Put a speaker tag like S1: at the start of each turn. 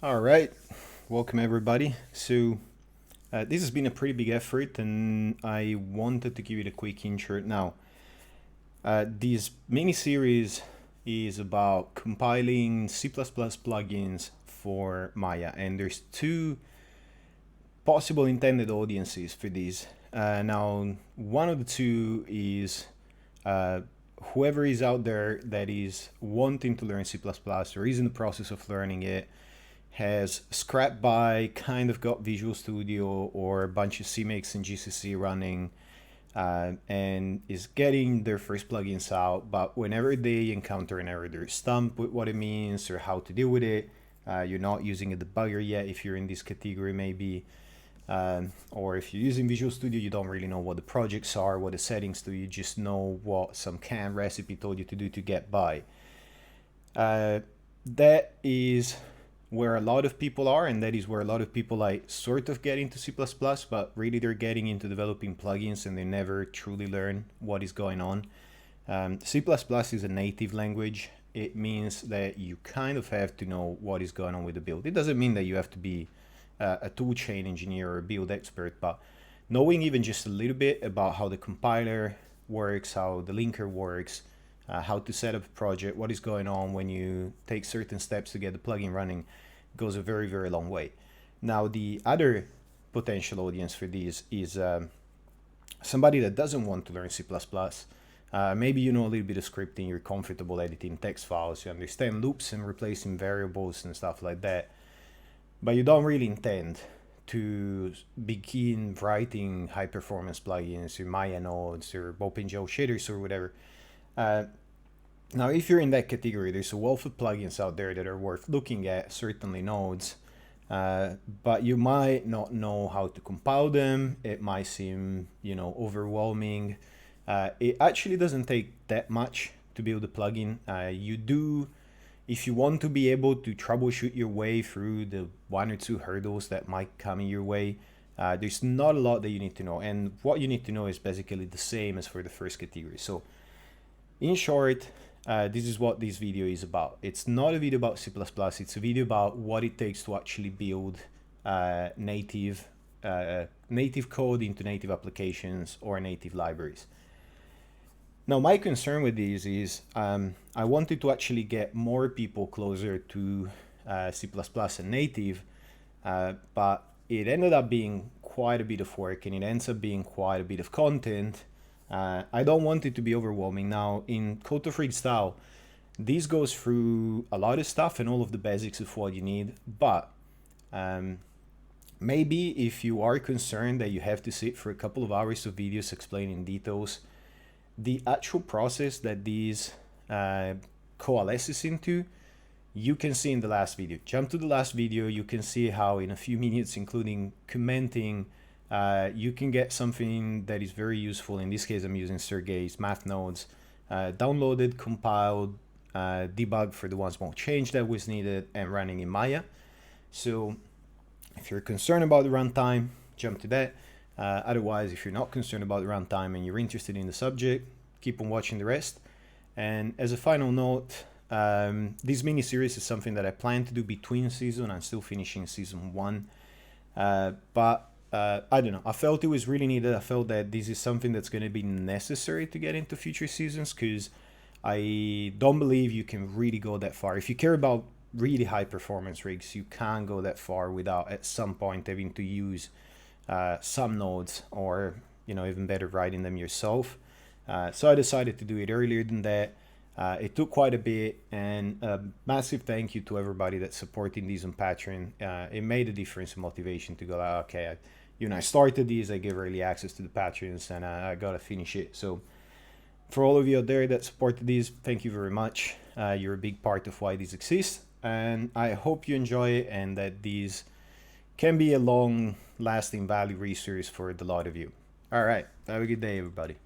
S1: All right, welcome everybody. This has been a pretty big effort, and I wanted to give it a quick intro now. This mini series is about compiling C++ plugins for Maya, and there's two possible intended audiences for these. Now, one of the two is whoever is out there that is wanting to learn C++ or is in the process of learning it, has scrapped by, kind of got Visual Studio or a bunch of CMake and GCC running, and is getting their first plugins out, but whenever they encounter an error, they're stumped with what it means or how to deal with it. You're not using a debugger yet if you're in this category maybe, or if you're using Visual Studio, you don't really know what the projects are, what the settings do, you just know what some canned recipe told you to do to get by. That is where a lot of people are, and that is where a lot of people like sort of get into C++, but really they're getting into developing plugins and they never truly learn what is going on. C++ is a native language. It means that you kind of have to know what is going on with the build. It doesn't mean that you have to be a toolchain engineer or a build expert, but knowing even just a little bit about how the compiler works, how the linker works, how to set up a project, what is going on when you take certain steps to get the plugin running, goes a very, very long way. Now, the other potential audience for these is somebody that doesn't want to learn C++. Maybe you know a little bit of scripting, you're comfortable editing text files, you understand loops and replacing variables and stuff like that, but you don't really intend to begin writing high-performance plugins or Maya nodes or OpenGL shaders or whatever. Now, if you're in that category, there's a wealth of plugins out there that are worth looking at, certainly nodes, but you might not know how to compile them. It might seem, overwhelming. It actually doesn't take that much to build a plugin. You do, if you want to be able to troubleshoot your way through the one or two hurdles that might come in your way, there's not a lot that you need to know. And what you need to know is basically the same as for the first category. So in short, this is what this video is about. It's not a video about C++, it's a video about what it takes to actually build native code into native applications or native libraries. Now, my concern with these is I wanted to actually get more people closer to C++ and native, but it ended up being quite a bit of work, and it ends up being quite a bit of content. I don't want it to be overwhelming. Now, in Code to Freestyle, this goes through a lot of stuff and all of the basics of what you need, but maybe if you are concerned that you have to sit for a couple of hours of videos explaining details, the actual process that these coalesces into, you can see in the last video. Jump to the last video, you can see how in a few minutes, including commenting, you can get something that is very useful. In this case, I'm using Sergey's math nodes, downloaded, compiled, debugged for the one small change that was needed, and running in Maya. So if you're concerned about the runtime, jump to that. Otherwise, if you're not concerned about the runtime and you're interested in the subject, keep on watching the rest. And as a final note, this mini-series is something that I plan to do between season. I'm still finishing season 1. But I don't know, I felt it was really needed. I felt that this is something that's going to be necessary to get into future seasons, because I don't believe you can really go that far. If you care about really high performance rigs, you can't go that far without at some point having to use some nodes, or even better, writing them yourself. So I decided to do it earlier than that. It took quite a bit, and a massive thank you to everybody that's supporting these on Patreon. It made a difference in motivation to go like, okay, I started these, I gave early access to the Patreons, and I gotta finish it. So for all of you out there that supported these, thank you very much. You're a big part of why these exist, and I hope you enjoy it and that these can be a long lasting value resource for the lot of you. All right, have a good day, everybody.